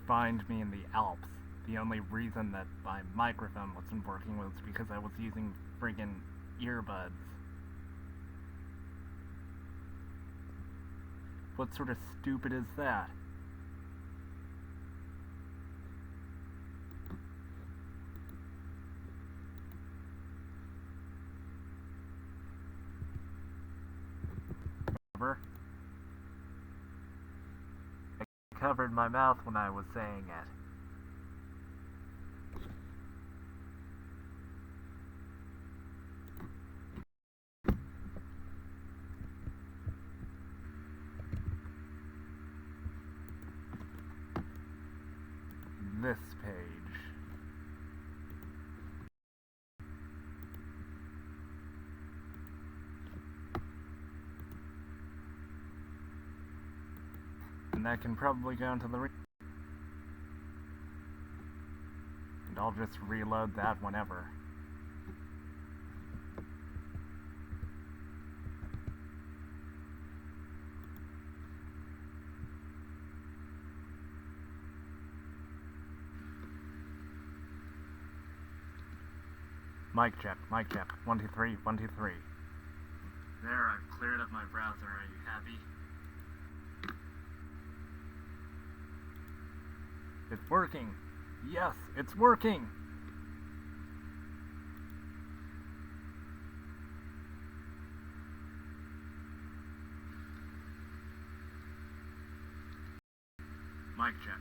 find me in the Alps. The only reason that my microphone wasn't working was because I was using friggin' earbuds. What sort of stupid is that? I covered my mouth when I was saying it. This page. And that can probably go into the and I'll just reload that whenever. Mic check, 1, 2, 3, 1, 2, 3. There, I've cleared up my browser. Are you happy? It's working! Yes, it's working! Mic check.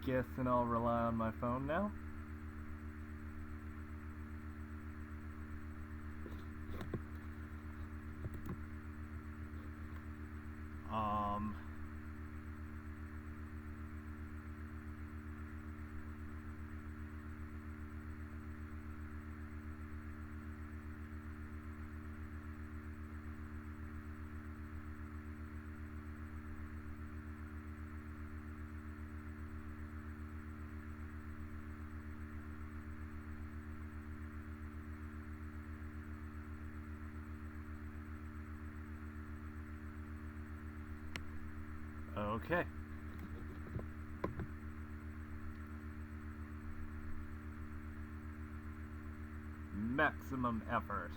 Guessing I'll rely on my phone now. Okay. Maximum effort.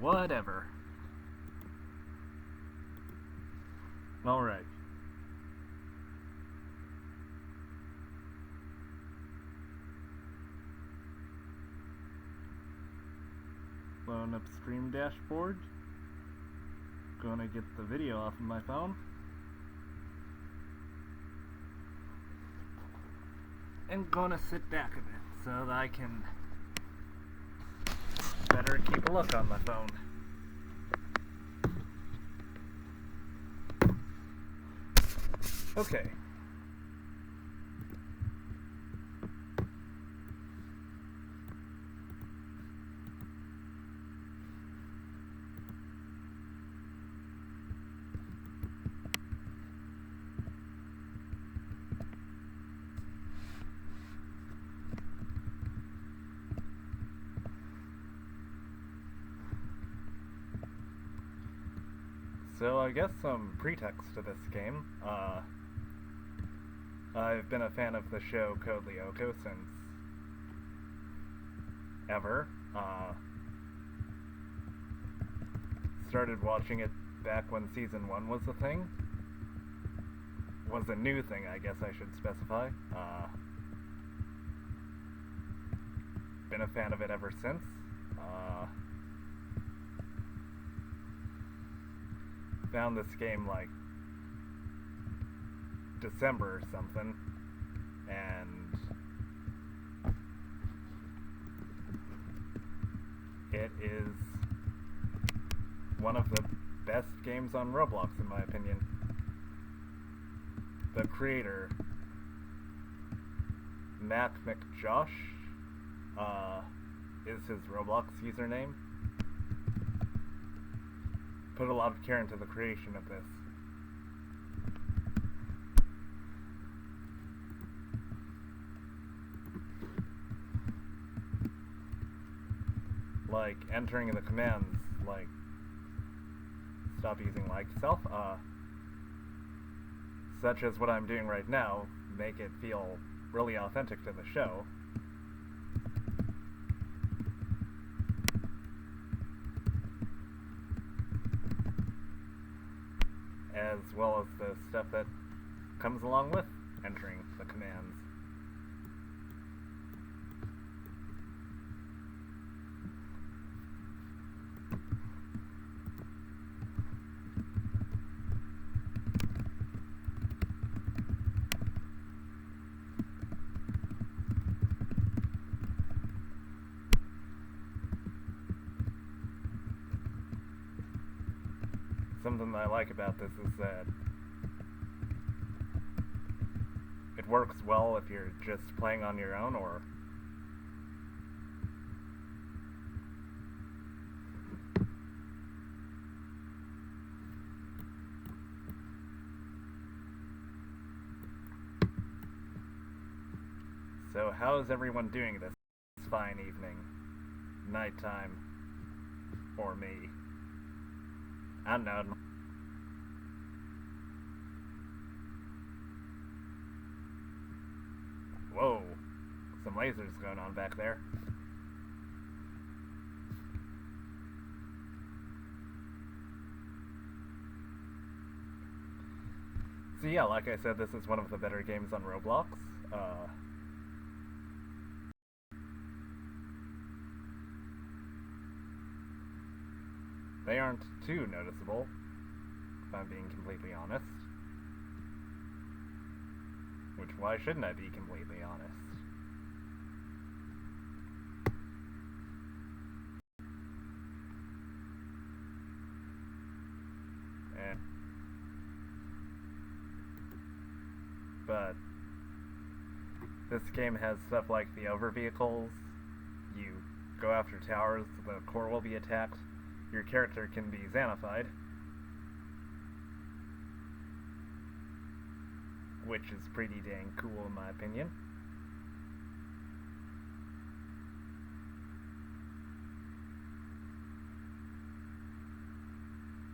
Whatever. Alright. Loan up stream dashboard. Gonna get the video off of my phone. And gonna sit back a bit so that I can better keep a look on my phone. Okay. So I guess some pretext to this game. I've been a fan of the show Code Lyoko since ever. Started watching it back when season 1 was a thing. Was a new thing, I guess I should specify. Been a fan of it ever since. Found this game like December or something, and it is one of the best games on Roblox, in my opinion. The creator, Mac McJosh, is his Roblox username. Put a lot of care into the creation of this. Like entering the commands, like stop using like self, such as what I'm doing right now, make it feel really authentic to the show. As well as the stuff that comes along with entering the commands. Something that I like about this is that it works well if you're just playing on your own, or so how is everyone doing this fine evening, nighttime, or me? I don't know. Whoa, some lasers going on back there. So yeah, like I said, this is one of the better games on Roblox. They aren't too noticeable, if I'm being completely honest. Which, why shouldn't I be completely honest? But this game has stuff like the over vehicles. You go after towers, the core will be attacked. Your character can be Xanified, which is pretty dang cool in my opinion.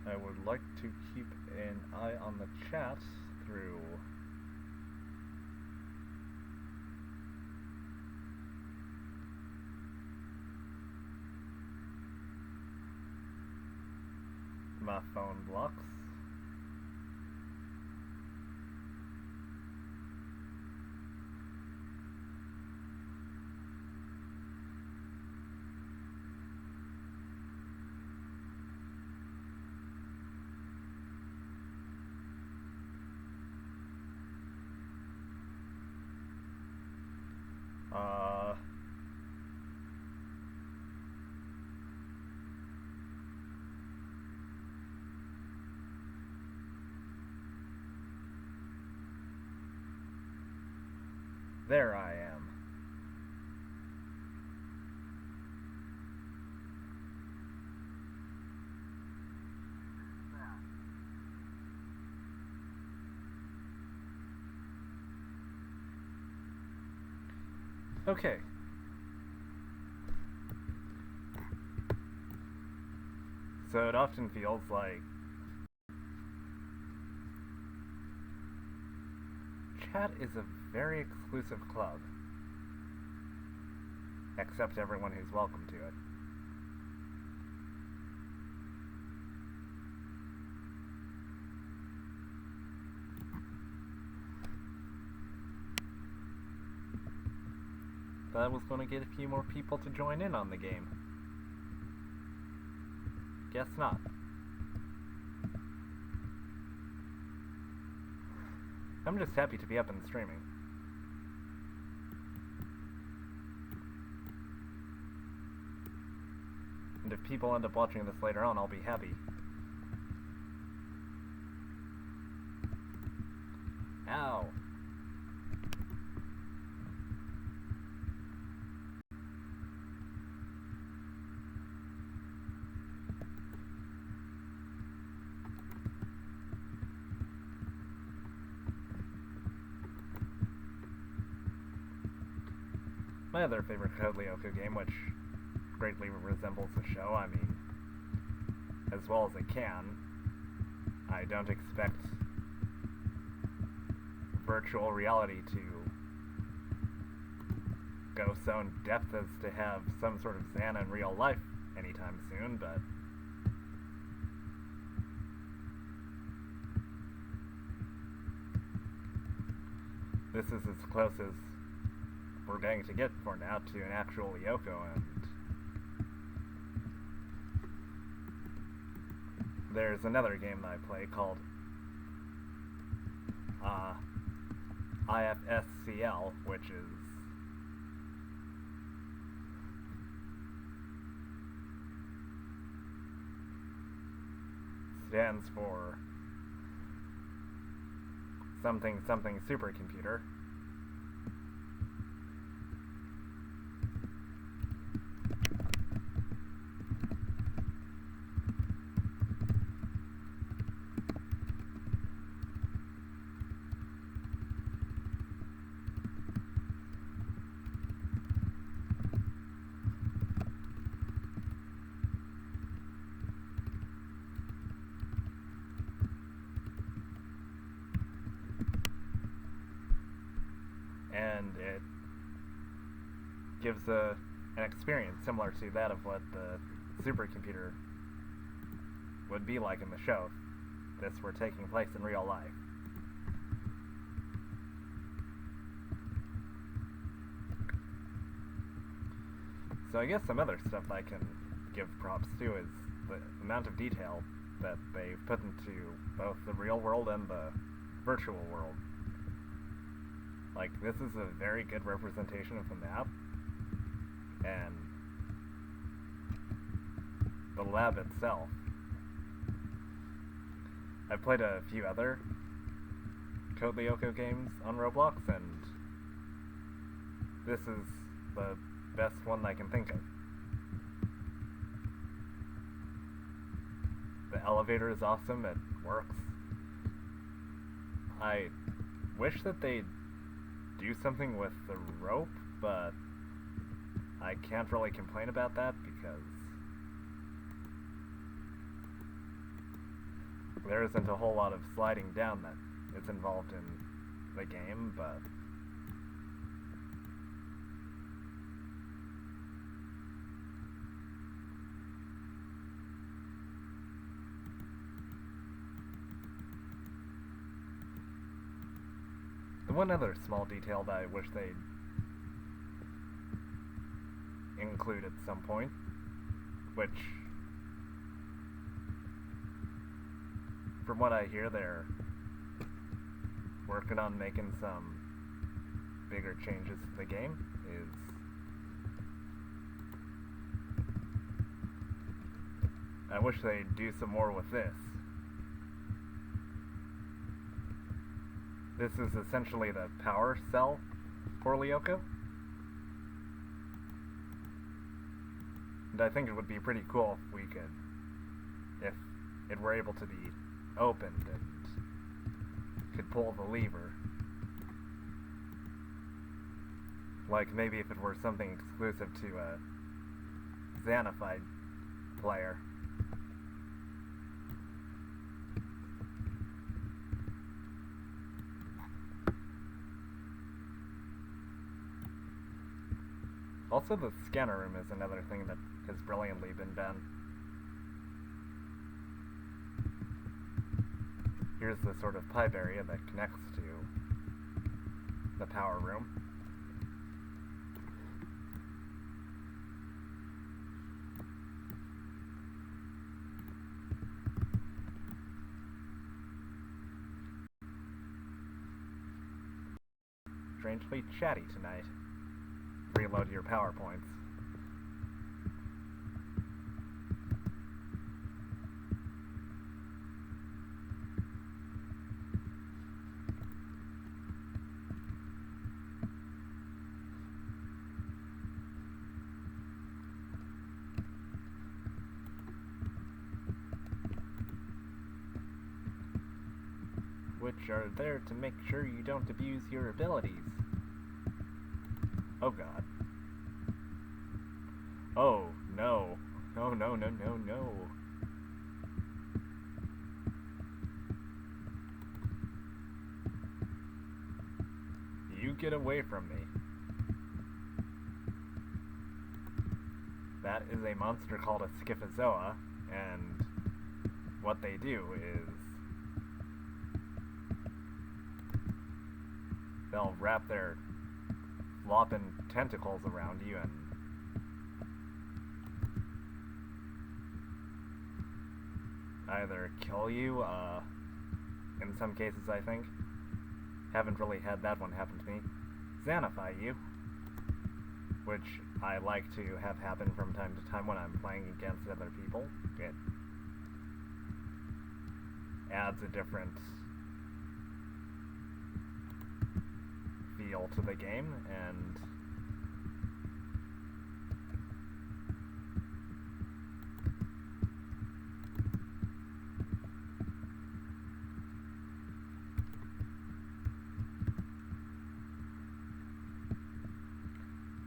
I would like to keep an eye on the chat through my phone blocks. There I am. Okay. So it often feels like chat is a very exclusive club. Except everyone who's welcome to it. But I was going to get a few more people to join in on the game. Guess not. I'm just happy to be up and streaming. And if people end up watching this later on, I'll be happy. Ow. My other favorite Code Lyoko game, which greatly resembles the show, I mean, as well as it can. I don't expect virtual reality to go so in depth as to have some sort of Xana in real life anytime soon, but this is as close as we're going to get for now to an actual Lyoko, and there's another game that I play called IFSCL, which stands for something something supercomputer. And it gives an experience similar to that of what the supercomputer would be like in the show if this were taking place in real life. So I guess some other stuff I can give props to is the amount of detail that they've put into both the real world and the virtual world. Like, this is a very good representation of the map, and the lab itself. I've played a few other Code Lyoko games on Roblox, and this is the best one I can think of. The elevator is awesome, it works. I wish that they'd do something with the rope, but I can't really complain about that because there isn't a whole lot of sliding down that is involved in the game, but one other small detail that I wish they'd include at some point, which, from what I hear, they're working on making some bigger changes to the game, is I wish they'd do some more with this. This is essentially the power cell for Lyoko. And I think it would be pretty cool if we could, if it were able to be opened and could pull the lever. Like maybe if it were something exclusive to a Xanified player. Also, the scanner room is another thing that has brilliantly been done. Here's the sort of pipe area that connects to the power room. Strangely chatty tonight. Reload your PowerPoints. which are there to make sure you don't abuse your abilities. Oh god. Oh, no. No, no, no, no, no. You get away from me. That is a monster called a Scyphozoa, and what they do is they'll wrap their flopping tentacles around you and either kill you, in some cases I think. Haven't really had that one happen to me. Xanify you, which I like to have happen from time to time when I'm playing against other people. It adds a different feel to the game, and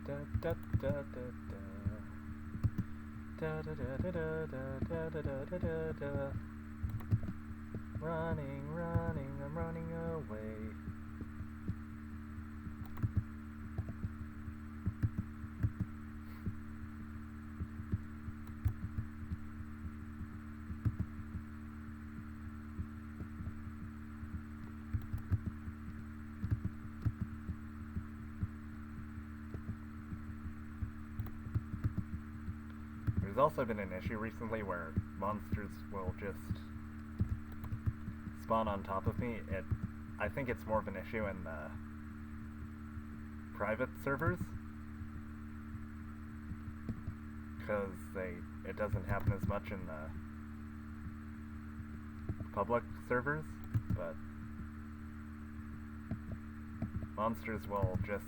da da da da da da da da da da da da da da. Running, running, I'm running away. There's also been an issue recently where monsters will just spawn on top of me. I think it's more of an issue in the private servers, because it doesn't happen as much in the public servers, but monsters will just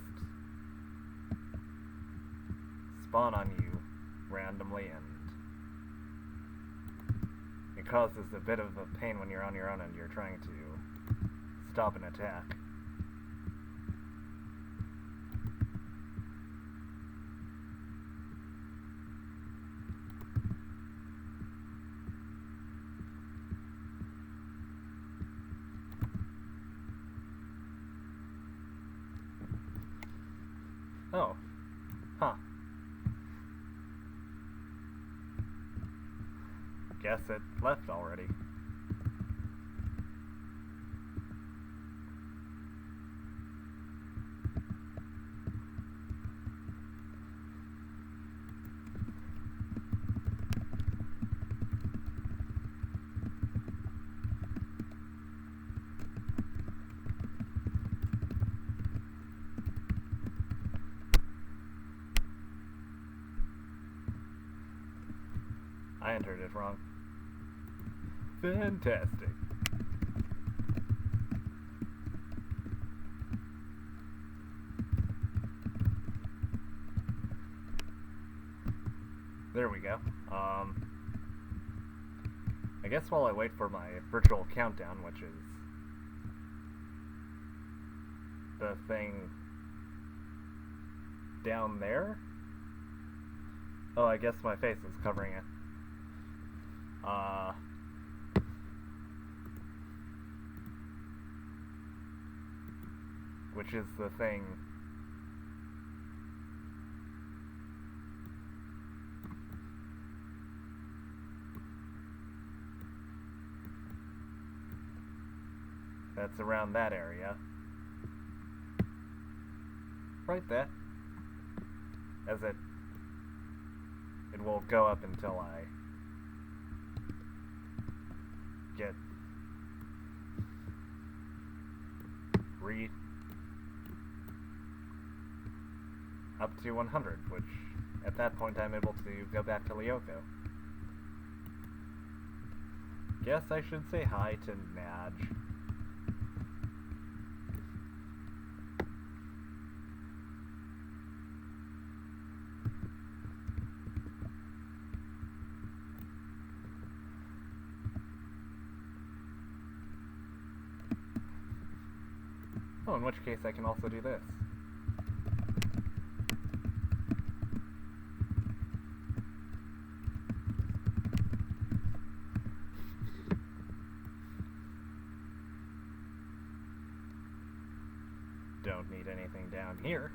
spawn on you randomly, and it causes a bit of a pain when you're on your own and you're trying to stop an attack. Oh. Huh. Guess it left already. I entered it wrong. Fantastic. There we go. I guess while I wait for my virtual countdown, which is the thing down there. Oh, I guess my face is covering it. Which is the thing that's around that area. Right there. As it will go up until I get up to 100, which at that point I'm able to go back to Lyoko. Guess I should say hi to Madge. Oh, in which case I can also do this. Don't need anything down here.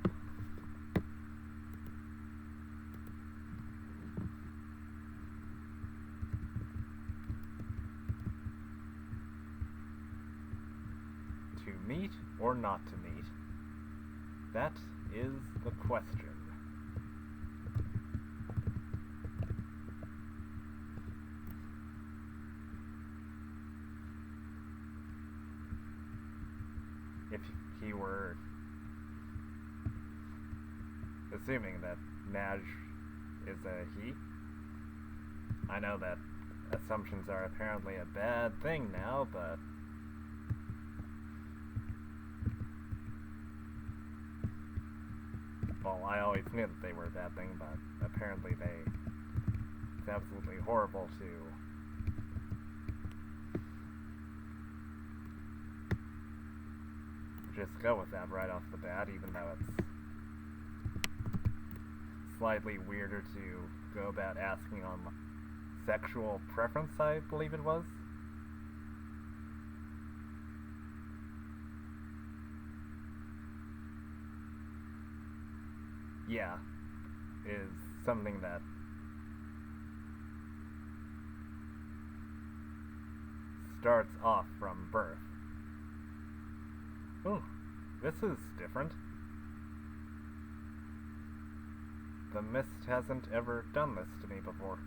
To meet or not to meet? That is the question. If he were assuming that Madge is a he, I know that assumptions are apparently a bad thing now, but well, I always knew that they were a bad thing, but apparently it's absolutely horrible to just go with that right off the bat, even though it's slightly weirder to go about asking on sexual preference, I believe it was. Yeah, is something that starts off from birth. Oh, this is different. The mist hasn't ever done this to me before.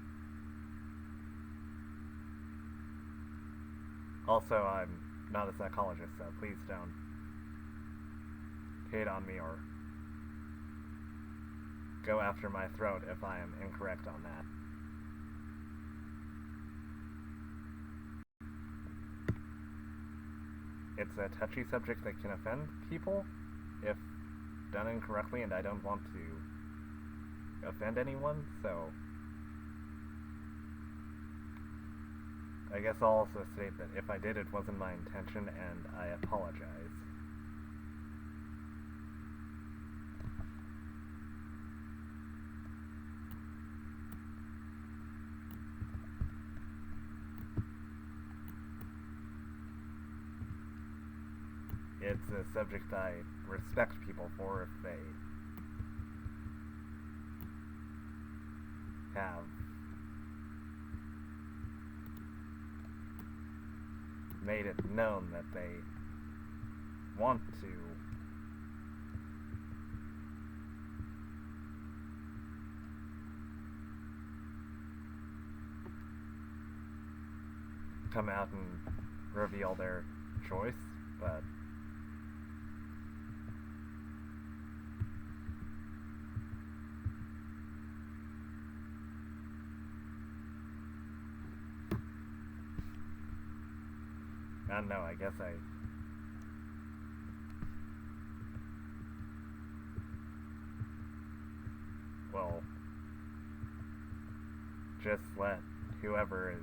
Also, I'm not a psychologist, so please don't hate on me or go after my throat if I am incorrect on that. It's a touchy subject that can offend people if done incorrectly, and I don't want to offend anyone, so I guess I'll also state that if I did, it wasn't my intention, and I apologize. It's a subject I respect people for if they have made it known that they want to come out and reveal their choice, but I don't know, I guess well, just let whoever is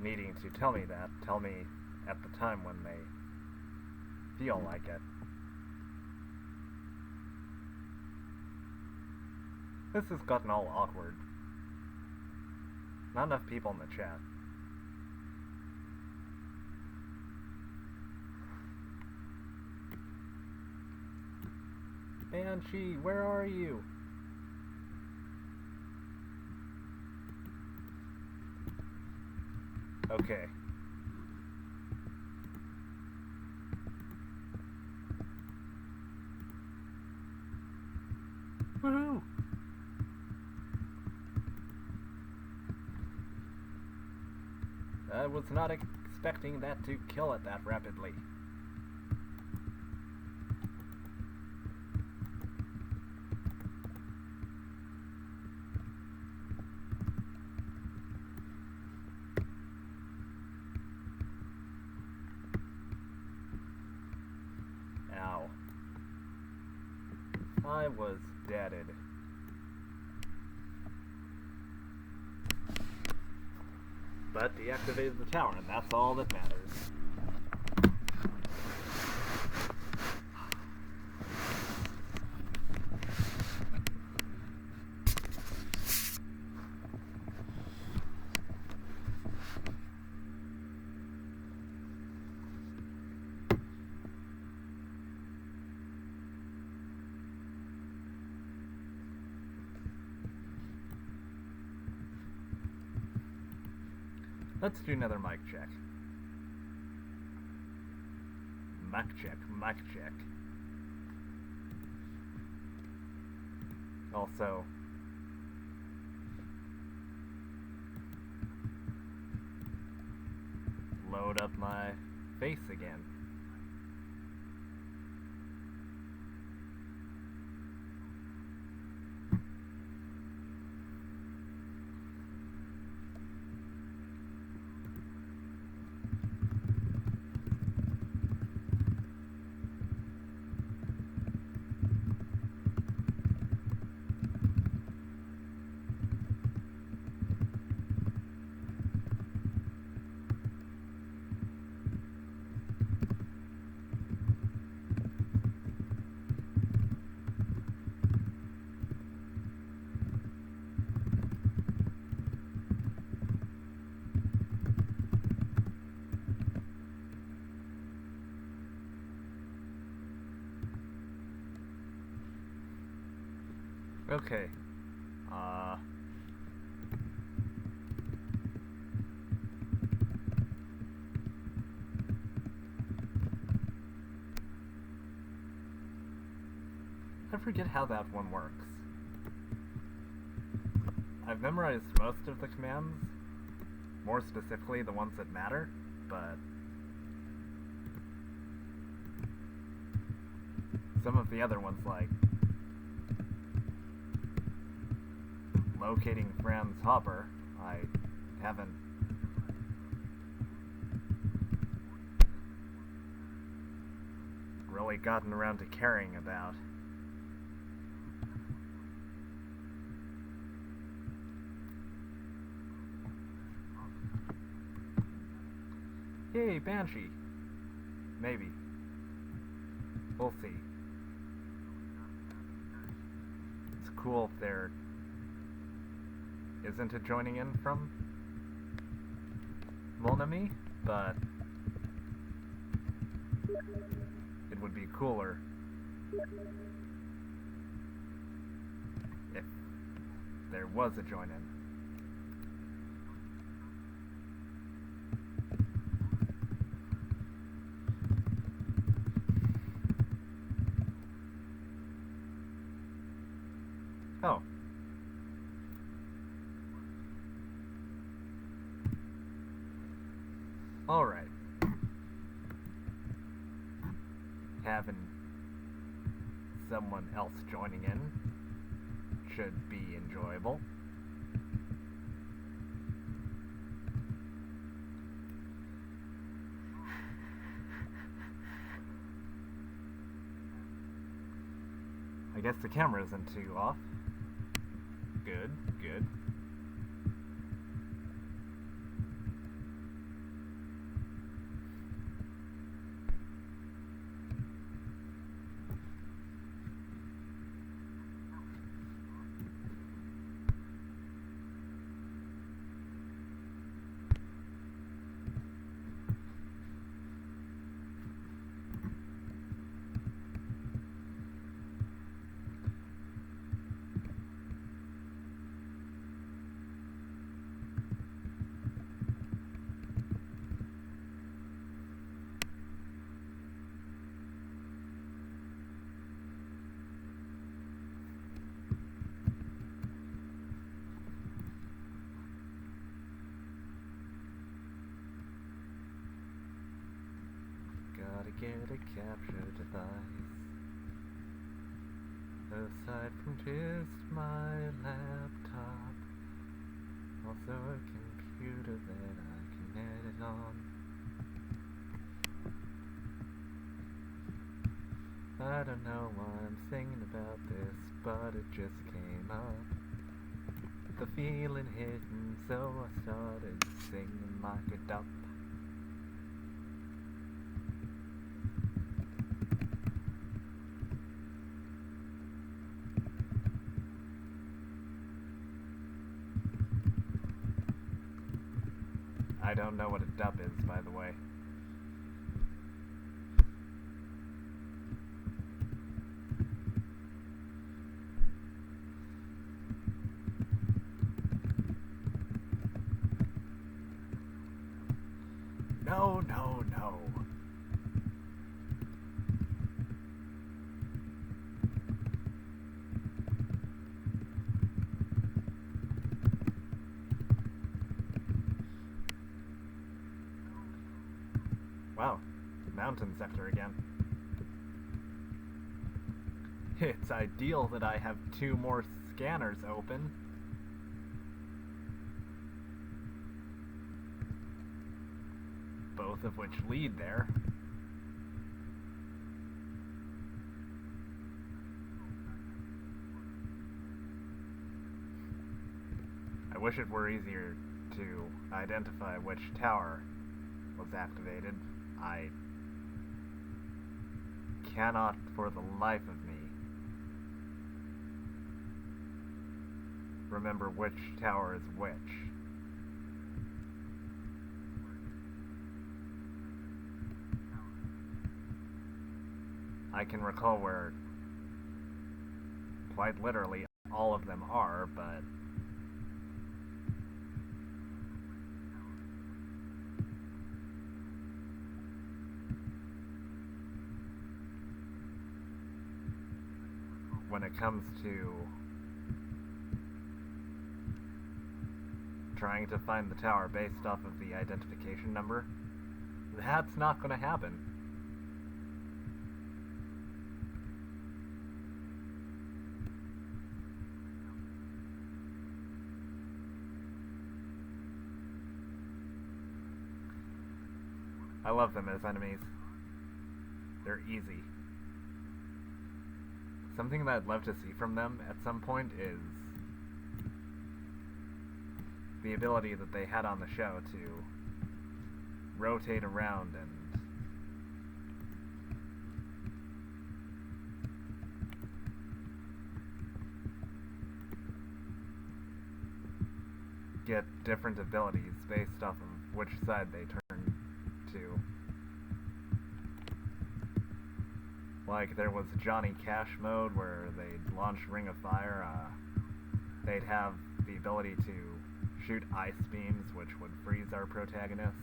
needing to tell me that, tell me at the time when they feel like it. This has gotten all awkward. Not enough people in the chat. Banshee, where are you? Okay. Woohoo! I was not expecting that to kill it that rapidly. Ow. I was deaded. But deactivated the tower, and that's all that matters. Let's do another mic check. Mic check, mic check. Also, load up my face again. Okay. I forget how that one works. I've memorized most of the commands, more specifically the ones that matter, but some of the other ones, like locating Fran's hopper, I haven't really gotten around to caring about. Yay, Banshee! Maybe. We'll see. It's cool if there isn't a joining in from Monami, but it would be cooler if there was a join-in. Oh. Alright. Having someone else joining in should be enjoyable. I guess the camera isn't too off. Good, good. Gotta get a capture device aside from just my laptop. Also a computer that I can edit on. I don't know why I'm singing about this, but it just came up. The feeling hidden, so I started singing like a duck. I don't know what a dub is, by the way. No, no, no. Wow, mountain sector again. It's ideal that I have 2 more scanners open. Both of which lead there. I wish it were easier to identify which tower was activated. I cannot for the life of me remember which tower is which. I can recall where quite literally all of them are, but when it comes to trying to find the tower based off of the identification number, that's not going to happen. I love them as enemies. They're easy. Something that I'd love to see from them at some point is the ability that they had on the show to rotate around and get different abilities based off of which side they turn to. Like, there was Johnny Cash mode where they'd launch Ring of Fire. They'd have the ability to shoot ice beams, which would freeze our protagonists.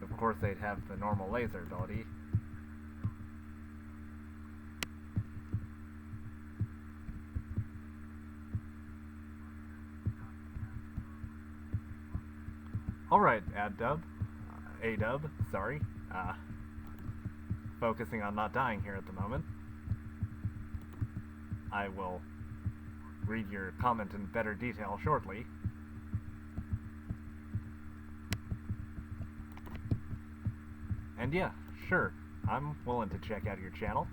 Of course, they'd have the normal laser ability. Alright, A-dub, sorry. Focusing on not dying here at the moment. I will read your comment in better detail shortly. And yeah, sure, I'm willing to check out your channel.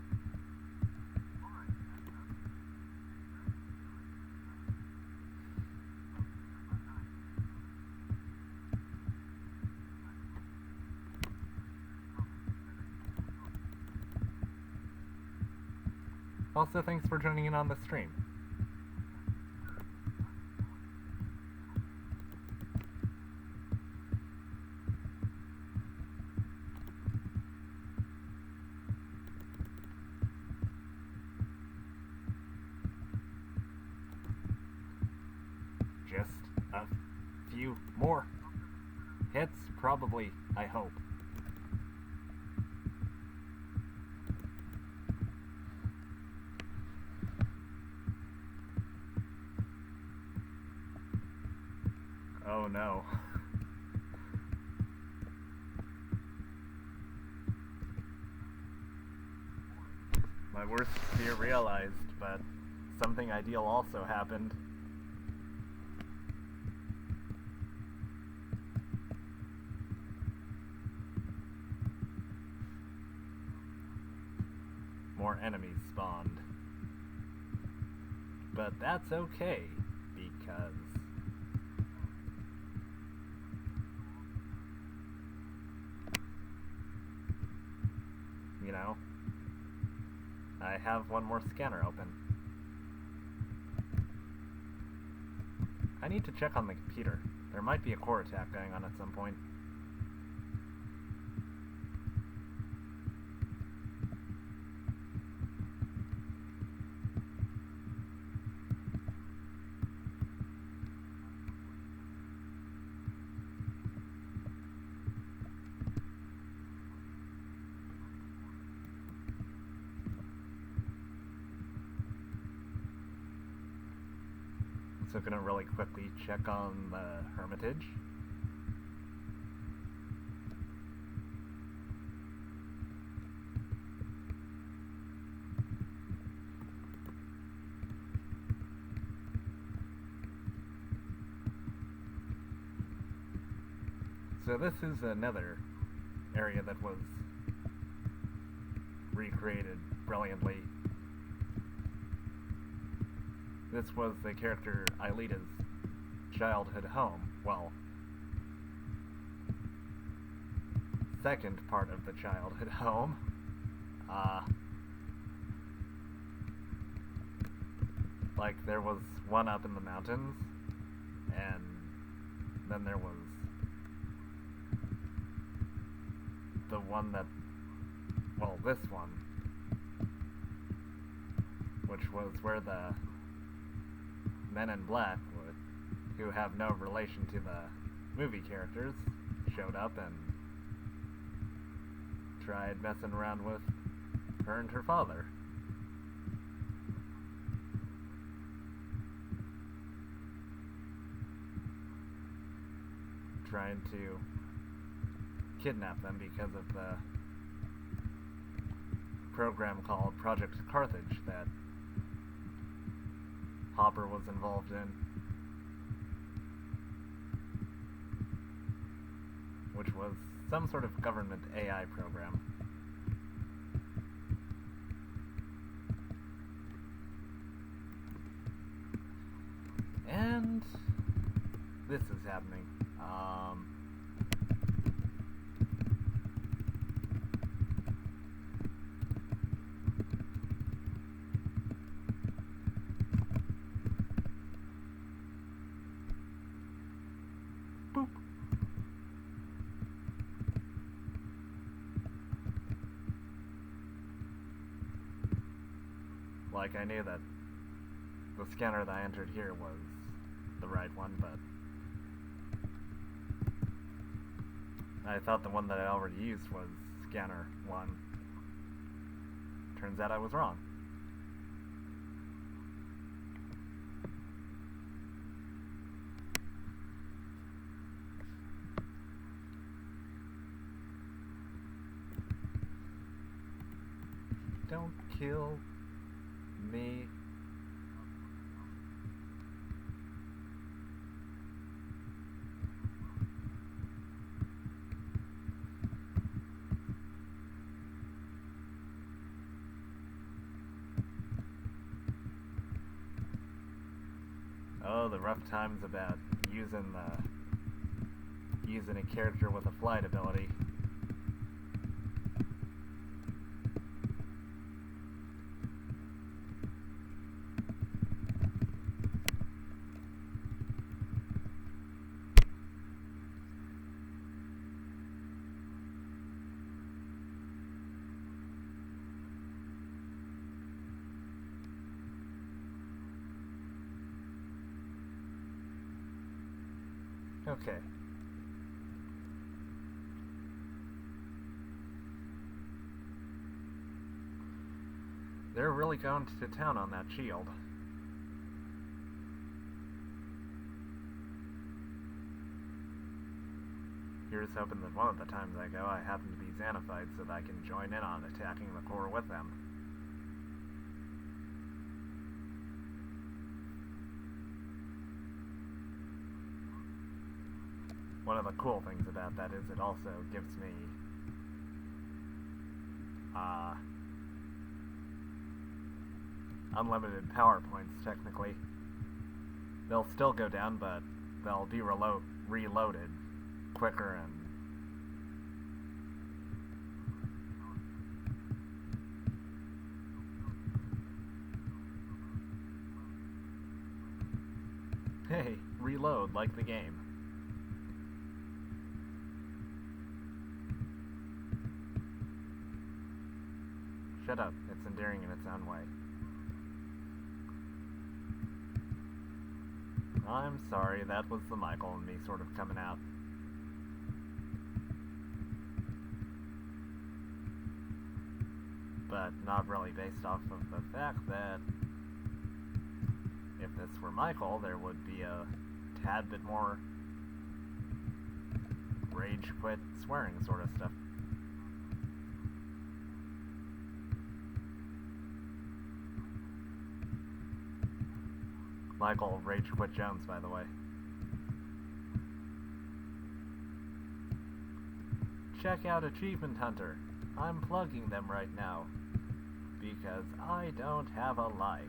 Also, thanks for joining in on the stream. Just a few more hits, probably, I hope. Oh no. My worst fear realized, but something ideal also happened. More enemies spawned. But that's okay, because you know, I have one more scanner open. I need to check on the computer. There might be a core attack going on at some point. So gonna really quickly check on the Hermitage. So this is another area that was recreated brilliantly. This was the character Aelita's childhood home. Well, second part of the childhood home. Like, there was one up in the mountains, and then there was the one that, well, this one, which was where the men in black, who have no relation to the movie characters, showed up and tried messing around with her and her father. Trying to kidnap them because of the program called Project Carthage that Hopper was involved in, which was some sort of government AI program. And this is happening. Boop. Like, I knew that the scanner that I entered here was the right one, but I thought the one that I already used was scanner 1. Turns out I was wrong. Don't kill me. Oh, the rough times about using a character with a flight ability. Okay. They're really going to town on that shield. Here's hoping that one of the times I go, I happen to be Xanophites so that I can join in on attacking the core with them. One of the cool things about that is it also gives me unlimited power points, technically. They'll still go down, but they'll be reloaded quicker and hey, reload like the game. Shut up, it's endearing in its own way. I'm sorry, that was the Michael and me sort of coming out. But not really based off of the fact that if this were Michael, there would be a tad bit more rage quit swearing sort of stuff. Michael Rage Quit Jones, by the way. Check out Achievement Hunter. I'm plugging them right now. Because I don't have a life.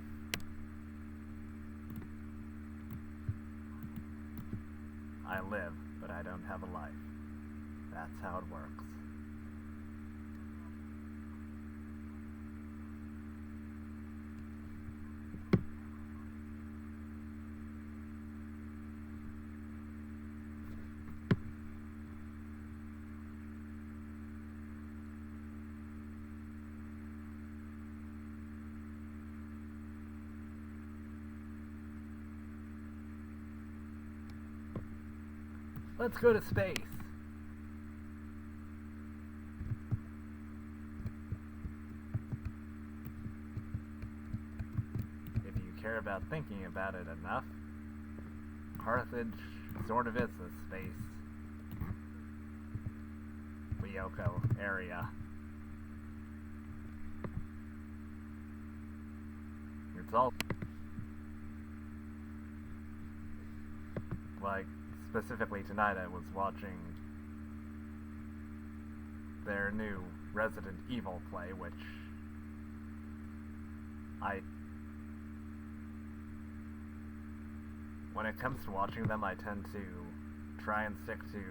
I live, but I don't have a life. That's how it works. Let's go to space. If you care about thinking about it enough, Carthage sort of is the space Lyoko area. It's all like, specifically tonight I was watching their new Resident Evil play, which when it comes to watching them, I tend to try and stick to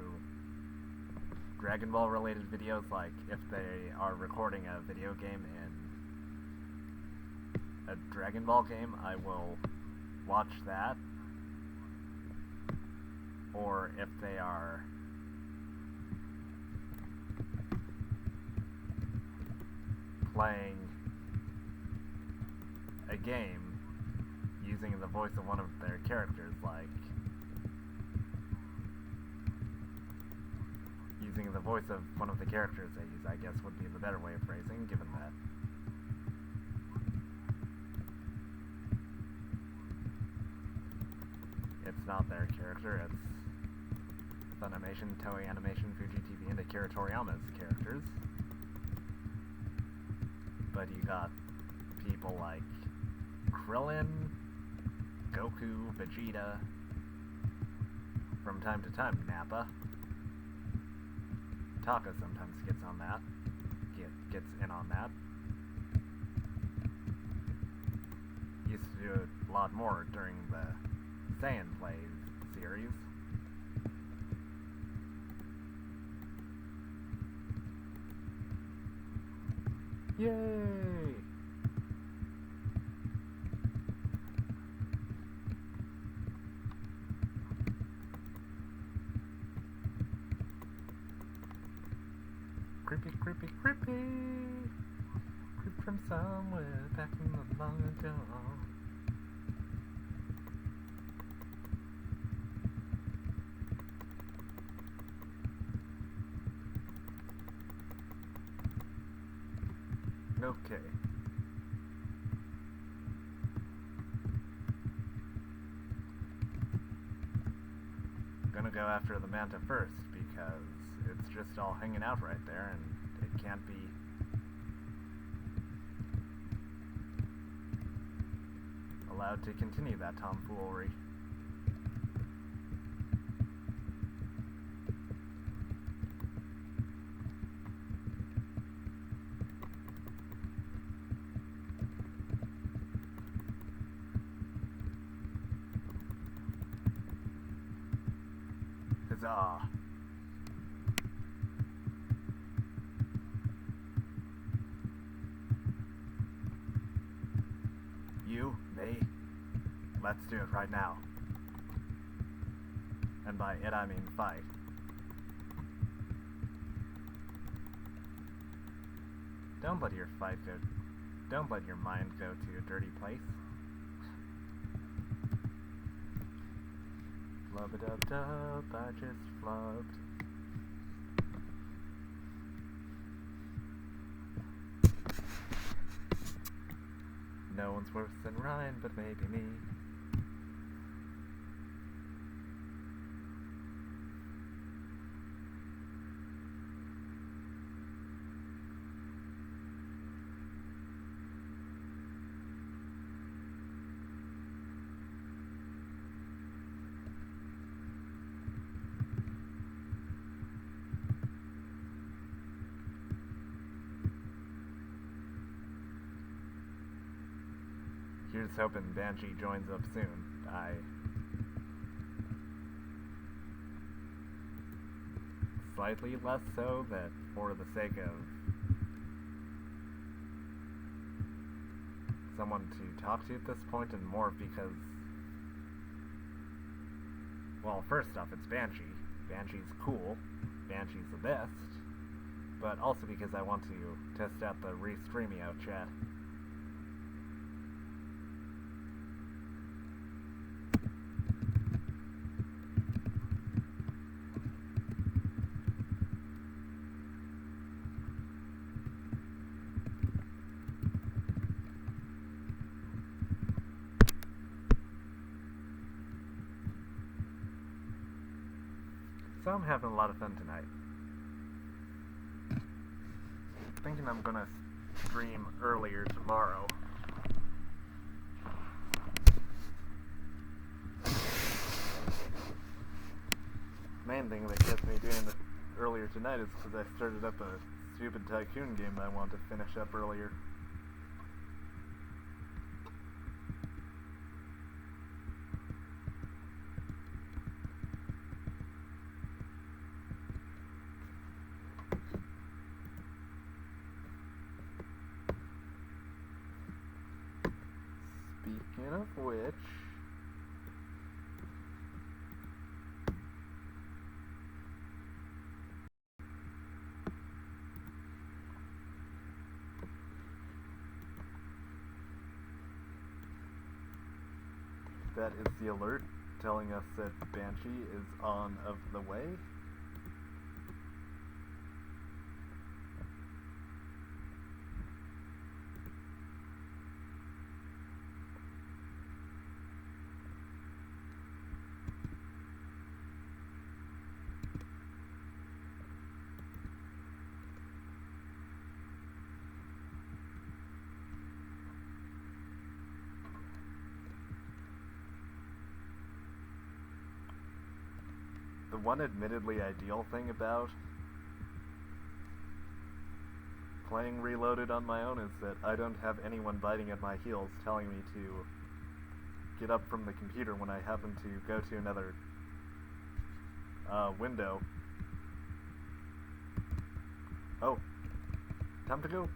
Dragon Ball related videos, like if they are recording a video game in a Dragon Ball game, I will watch that. Or if they are playing a game using the voice of one of their characters, like using the voice of one of the characters they use, I guess would be the better way of phrasing, given that it's not their character, it's Funimation, Toei Animation, Fuji TV, and Akira Toriyama's characters. But you got people like Krillin, Goku, Vegeta, from time to time Nappa. Taka sometimes gets on that, gets in on that. Used to do it a lot more during the Saiyan Plays series. Yay! Creepy, creepy, creepy! Creep from somewhere back in the long ago. Okay. I'm gonna go after the manta first because it's just all hanging out right there and it can't be allowed to continue that tomfoolery. Huzzah! You, me, let's do it right now. And by it I mean fight. Don't let your mind go to a dirty place. Flub-a-dub-dub, I just flubbed. No one's worse than Ryan, but maybe me. Here's hoping Banshee joins up soon. Slightly less so, that for the sake of someone to talk to at this point, and more because, well, first off, it's Banshee. Banshee's cool. Banshee's the best. But also because I want to test out the Restreamio chat. So I'm having a lot of fun tonight. Thinking I'm gonna stream earlier tomorrow. Main thing that gets me doing it earlier tonight is because I started up a stupid tycoon game that I wanted to finish up earlier. Speaking of which, that is the alert telling us that Banshee is on of the way. The one admittedly ideal thing about playing Reloaded on my own is that I don't have anyone biting at my heels telling me to get up from the computer when I happen to go to another window. Oh, time to go.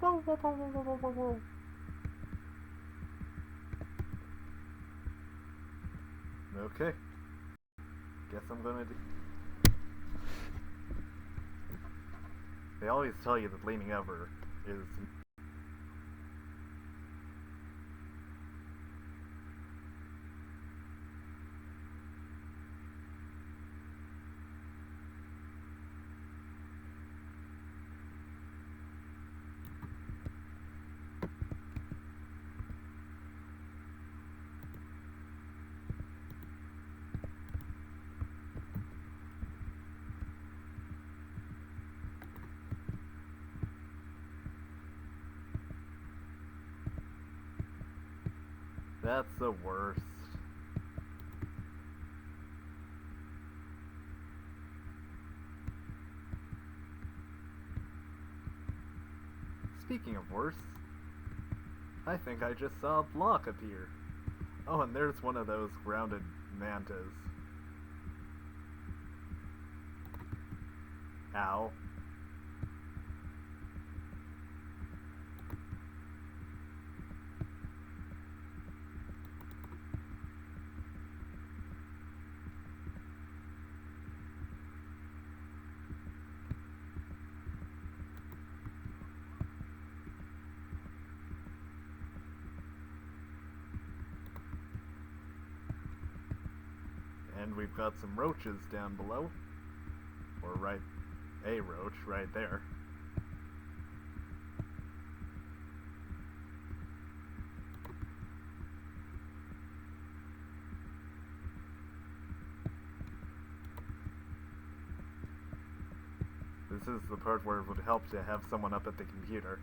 Whoa, whoa, whoa, whoa, whoa, whoa, whoa. Okay. Guess I'm gonna do... They always tell you that leaning over is... That's the worst. Speaking of worse, I think I just saw a block appear. Oh, and there's one of those grounded mantas. Ow. And we've got some roaches down below. Or right, a roach right there. This is the part where it would help to have someone up at the computer.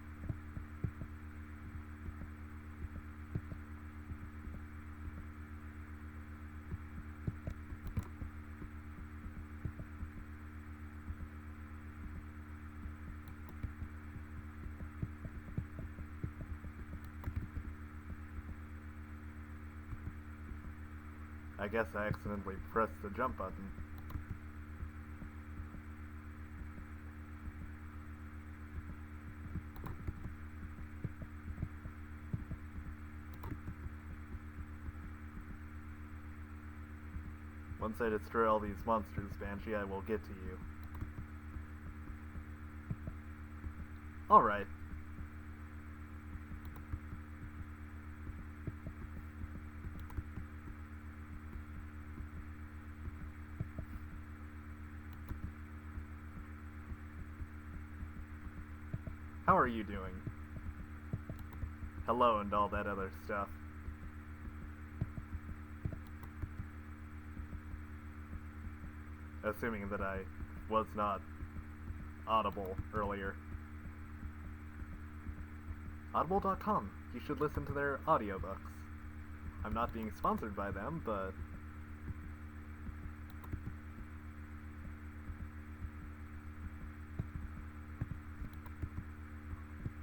I guess I accidentally pressed the jump button. Once I destroy all these monsters, Banshee, I will get to you. Alright. How are you doing? Hello and all that other stuff. Assuming that I was not audible earlier. Audible.com. You should listen to their audiobooks. I'm not being sponsored by them, but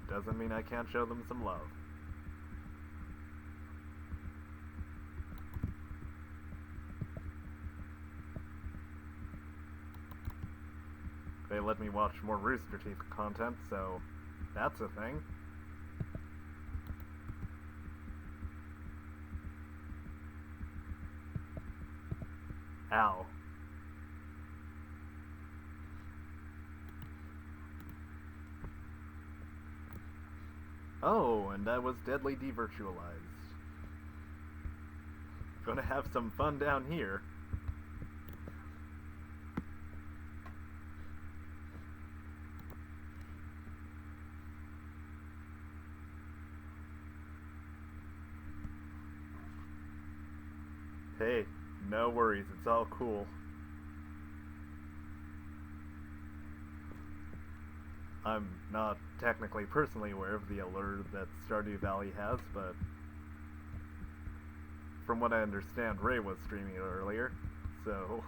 doesn't mean I can't show them some love. They let me watch more Rooster Teeth content, so that's a thing. Ow. Oh, and I was deadly devirtualized. Gonna have some fun down here. Hey, no worries, it's all cool. I'm not technically personally aware of the allure that Stardew Valley has, but from what I understand, Ray was streaming it earlier, so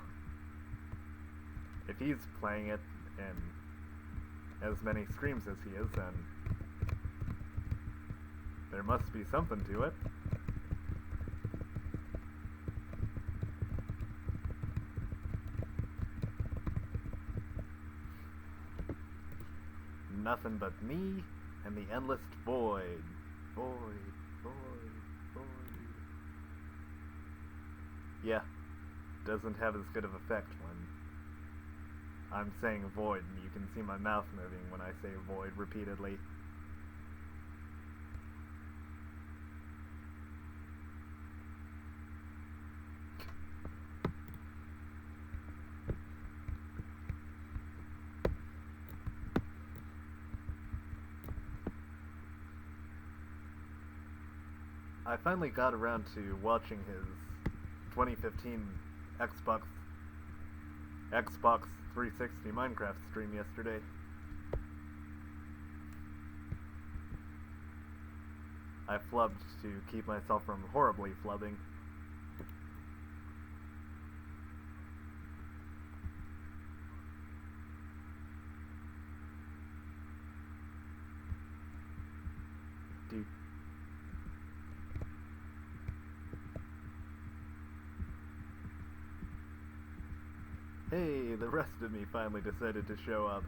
if he's playing it in as many streams as he is, then there must be something to it. Nothing but me and the endless void. Void, void, void. Yeah, doesn't have as good of effect when I'm saying void and you can see my mouth moving when I say void repeatedly. I finally got around to watching his 2015 Xbox 360 Minecraft stream yesterday. I flubbed to keep myself from horribly flubbing. Dude. Hey, the rest of me finally decided to show up.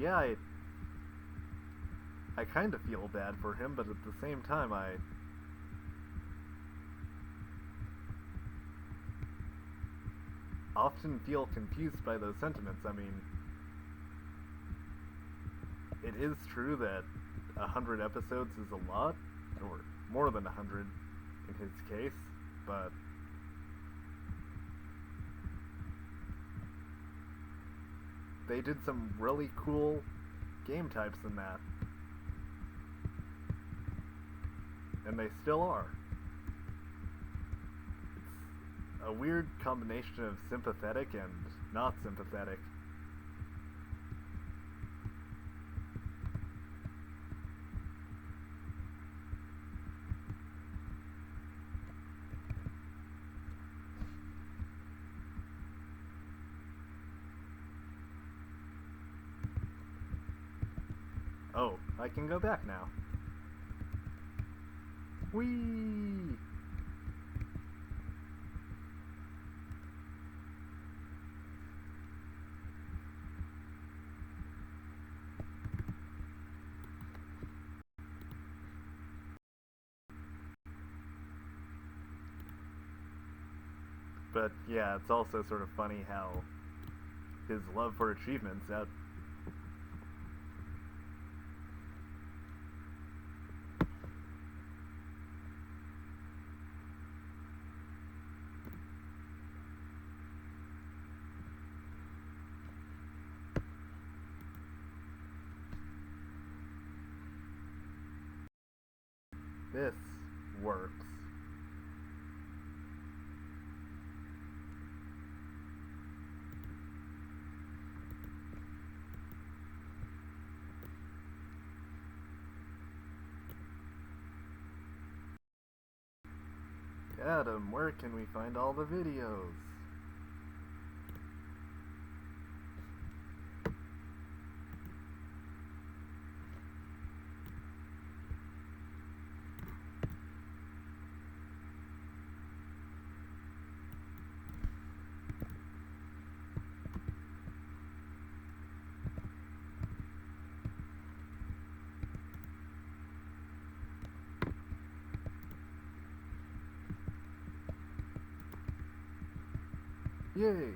Yeah, I kind of feel bad for him, but at the same time, I often feel confused by those sentiments. I mean, it is true that 100 episodes is a lot, or more than 100 in his case, but they did some really cool game types in that. And they still are. It's a weird combination of sympathetic and not sympathetic. Oh, I can go back now. Whee! But yeah, it's also sort of funny how his love for achievements out. This works. Adam, where can we find all the videos? Yay!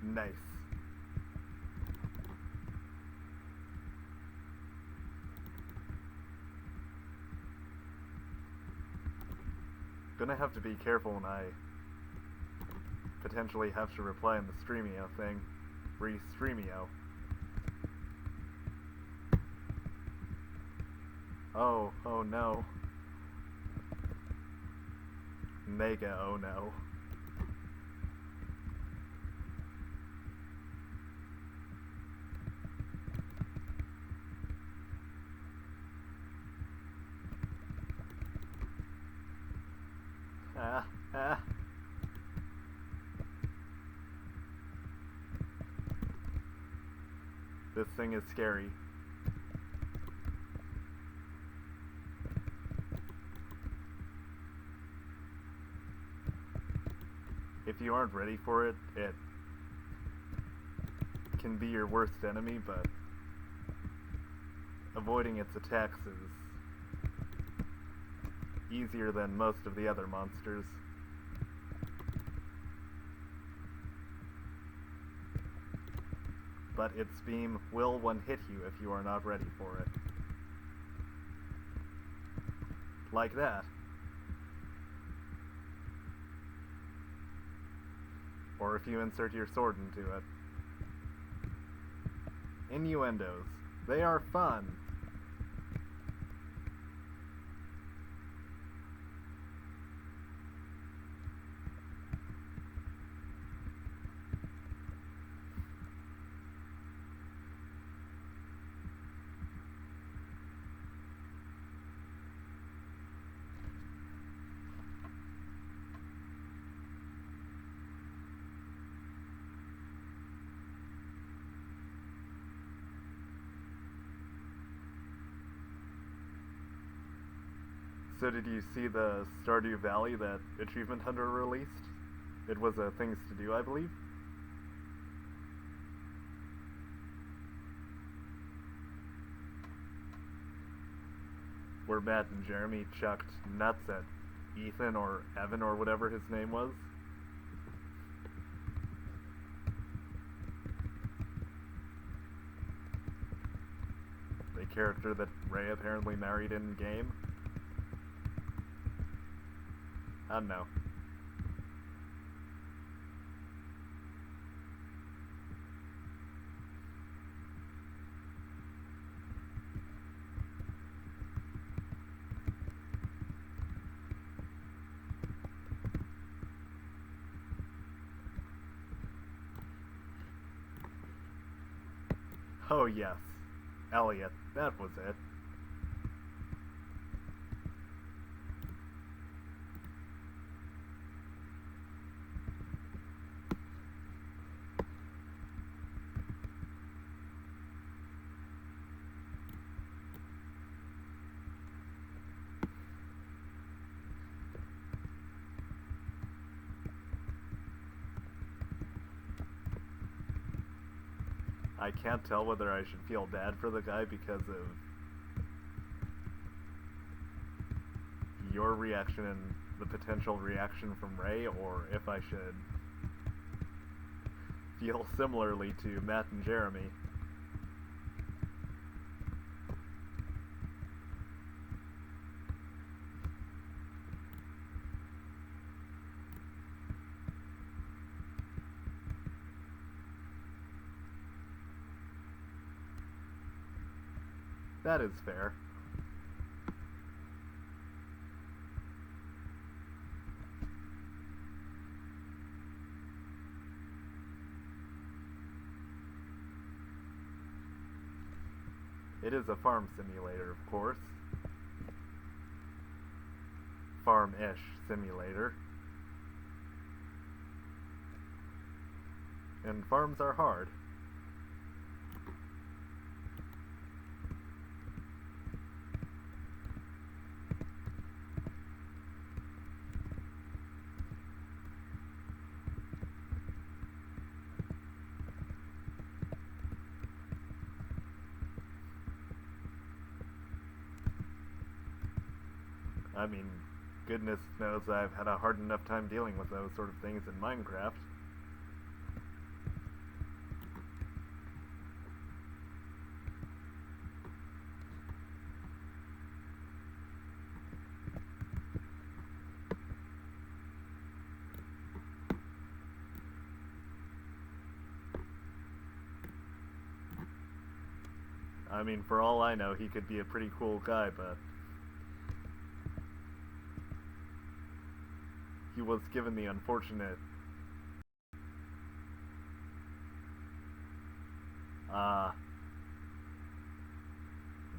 Nice. Gonna have to be careful when I potentially have to reply on the Streamio thing. Re-Streamio. Oh no. Mega oh no. Ah. This thing is scary. If you aren't ready for it, it can be your worst enemy, but avoiding its attacks is easier than most of the other monsters. But its beam will one-hit you if you are not ready for it. Like that. Or if you insert your sword into it. Innuendos. They are fun. So did you see the Stardew Valley that Achievement Hunter released? It was a Things to Do, I believe. Where Matt and Jeremy chucked nuts at Ethan or Evan or whatever his name was. The character that Ray apparently married in game. I don't know. Oh yes, Elliot, that was it. I can't tell whether I should feel bad for the guy because of your reaction and the potential reaction from Ray, or if I should feel similarly to Matt and Jeremy. That is fair. It is a farm simulator, of course. Farm-ish simulator. And farms are hard. I mean, goodness knows I've had a hard enough time dealing with those sort of things in Minecraft. I mean, for all I know, he could be a pretty cool guy, but he was given the unfortunate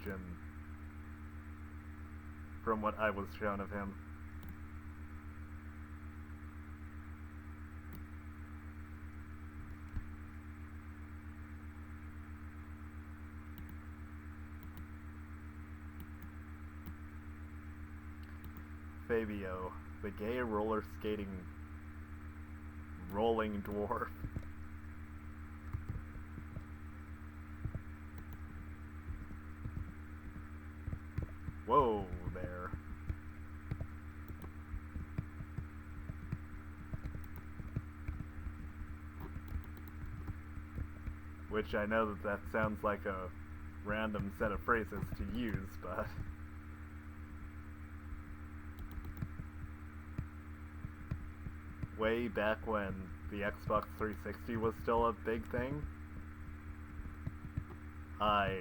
Jim, from what I was shown of him. Fabio, the gay roller skating rolling dwarf. Whoa there. Which I know that sounds like a random set of phrases to use, but way back when the Xbox 360 was still a big thing, I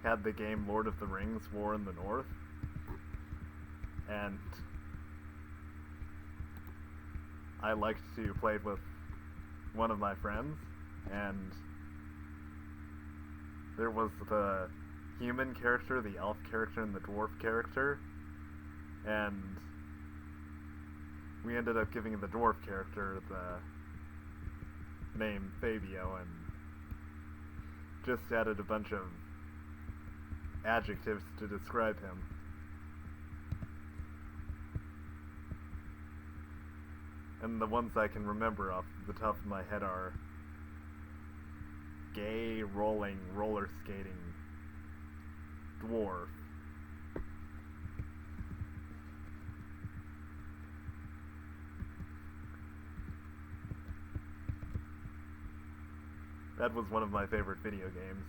had the game Lord of the Rings War in the North, and I liked to play it with one of my friends, and there was the human character, the elf character, and the dwarf character, and we ended up giving the dwarf character the name Fabio, and just added a bunch of adjectives to describe him. And the ones I can remember off the top of my head are gay, rolling, roller skating, dwarf. That was one of my favorite video games.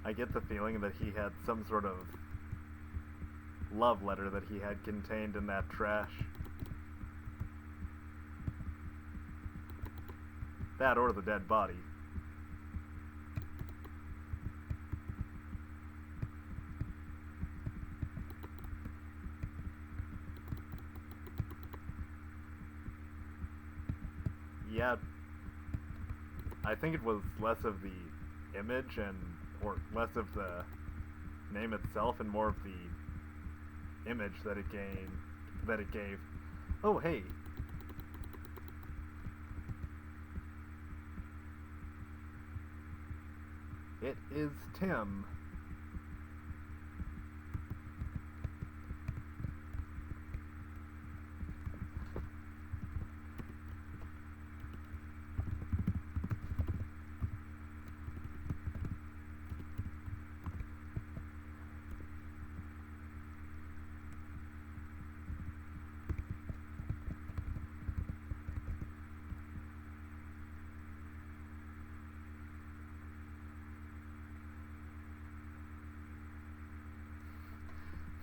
I get the feeling that he had some sort of love letter that he had contained in that trash. That or the dead body. Yeah, I think it was less of the image or less of the name itself and more of the image that it gave. Oh, hey. It is Tim.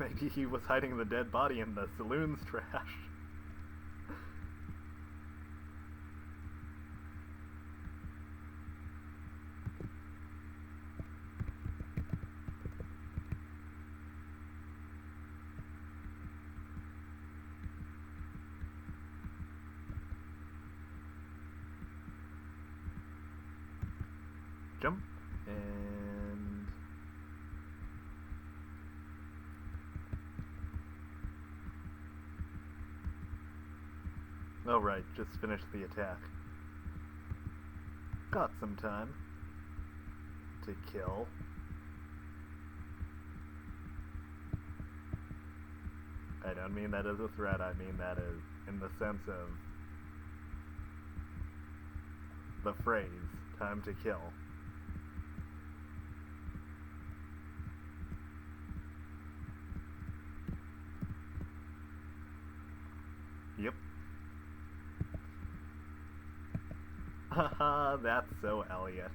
Maybe he was hiding the dead body in the saloon's trash. Jump, and... oh right, just finished the attack. Got some time to kill. I don't mean that as a threat, I mean that as in the sense of the phrase, time to kill. Yep. Haha, that's so Elliot.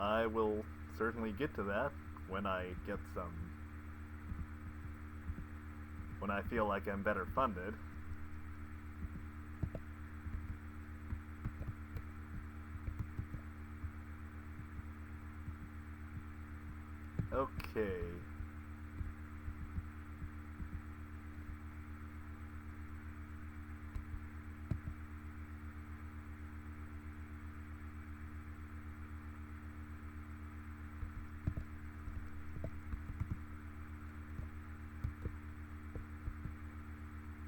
I will certainly get to that when I get some... when I feel like I'm better funded. Okay.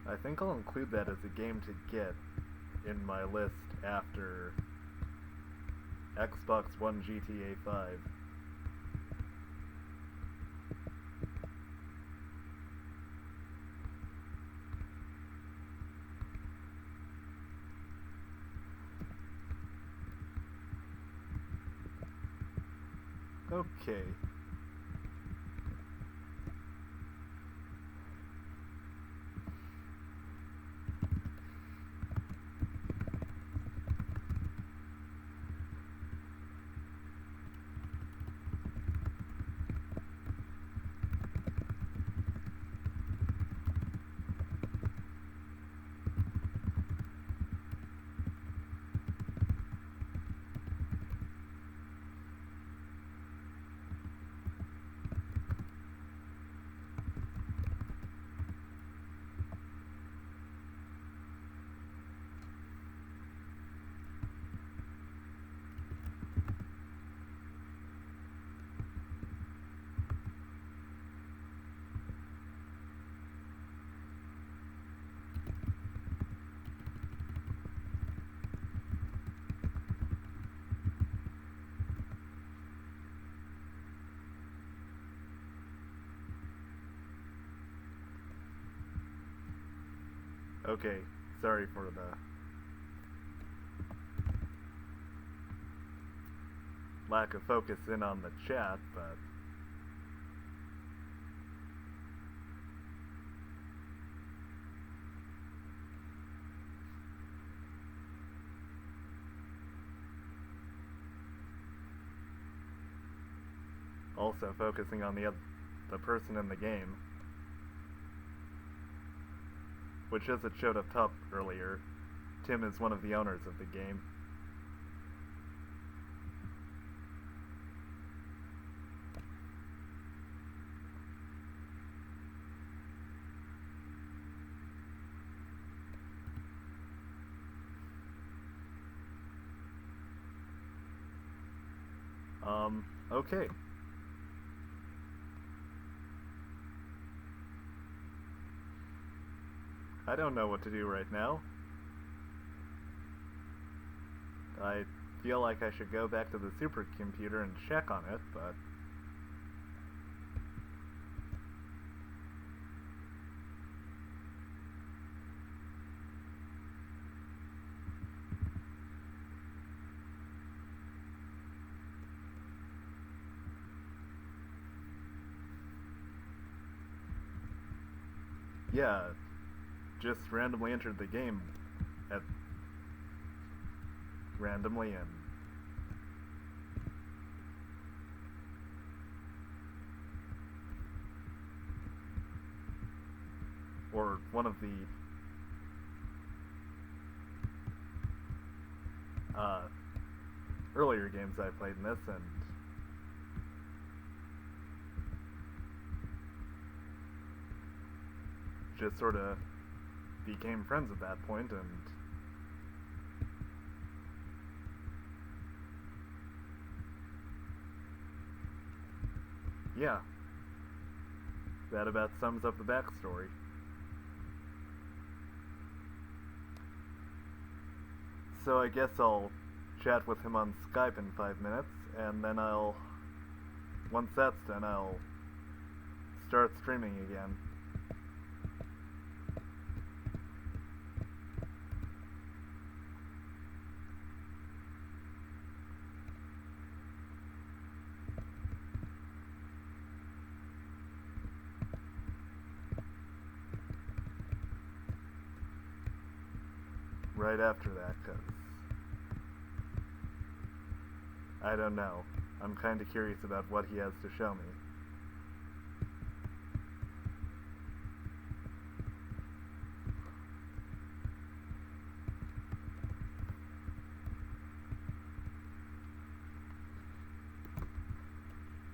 I think I'll include that as a game to get in my list after Xbox One GTA 5. Okay. Okay, sorry for the lack of focus in on the chat, but also focusing on the person in the game. Which, as it showed up top earlier, Tim is one of the owners of the game. Okay. I don't know what to do right now. I feel like I should go back to the supercomputer and check on it, but... yeah, just randomly entered the game at randomly and or one of the earlier games I played in this, and just sort of became friends at that point, and yeah, that about sums up the backstory. So I guess I'll chat with him on Skype in 5 minutes, and then once that's done, I'll start streaming again. Right after that, 'cause I don't know. I'm kind of curious about what he has to show me.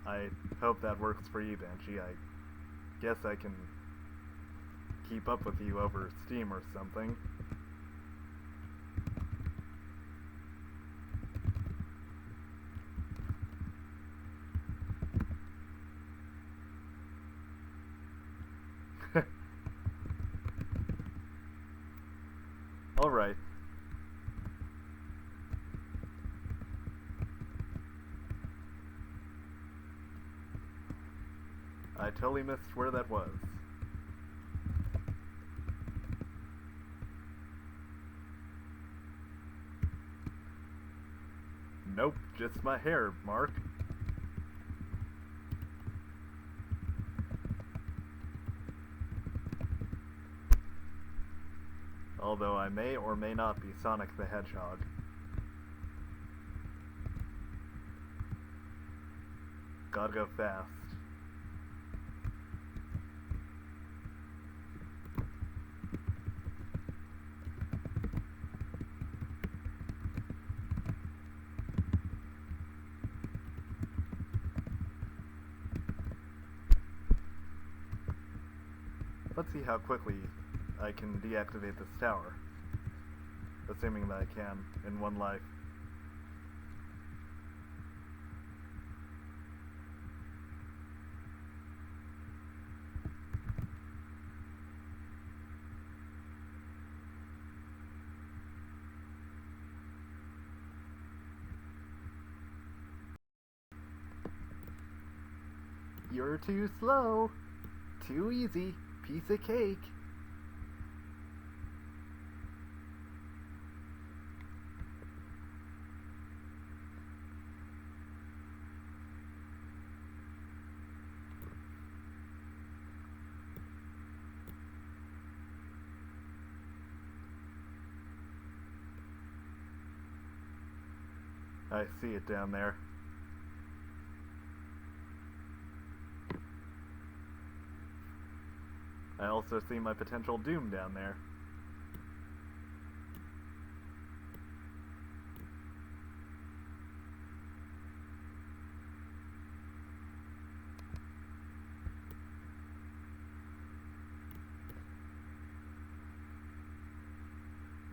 I hope that works for you, Banshee. I guess I can keep up with you over Steam or something. Alright. I totally missed where that was. Nope, just my hair, Mark. Although I may or may not be Sonic the Hedgehog. Gotta go fast. Let's see how quickly I can deactivate this tower. Assuming that I can, in one life. You're too slow. Too easy. Piece of cake. I see it down there. I also see my potential doom down there.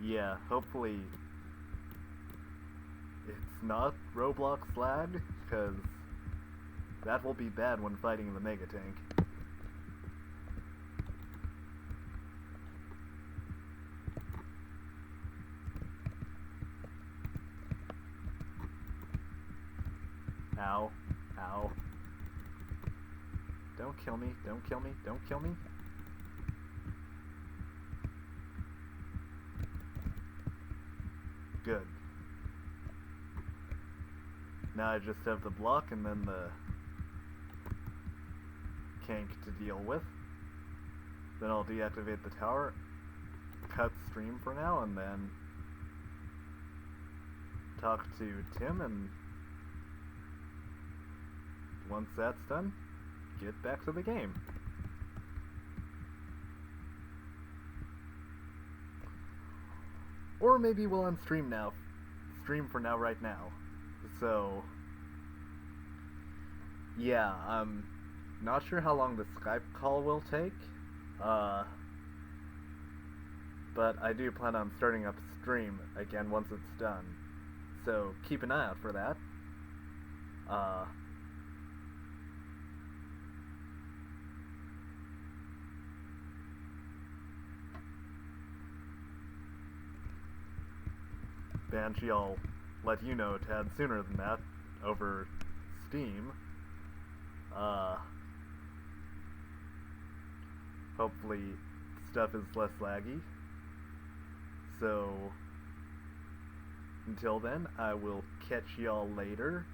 Yeah, hopefully it's not Roblox lag, because that will be bad when fighting the Mega Tank. Ow. Ow. Don't kill me, don't kill me, don't kill me. Good. Now I just have the block and then the Kank to deal with. Then I'll deactivate the tower, cut stream for now, and then talk to Tim, and once that's done, get back to the game. Or maybe we'll unstream now. Stream for now right now. So, yeah, I'm not sure how long the Skype call will take. But I do plan on starting up stream again once it's done. So keep an eye out for that. Banshee, I'll let you know a tad sooner than that over Steam. Hopefully stuff is less laggy. So until then, I will catch y'all later.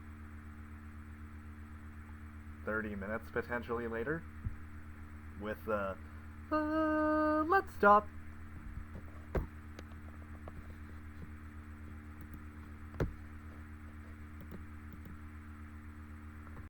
30 minutes potentially later. With let's stop.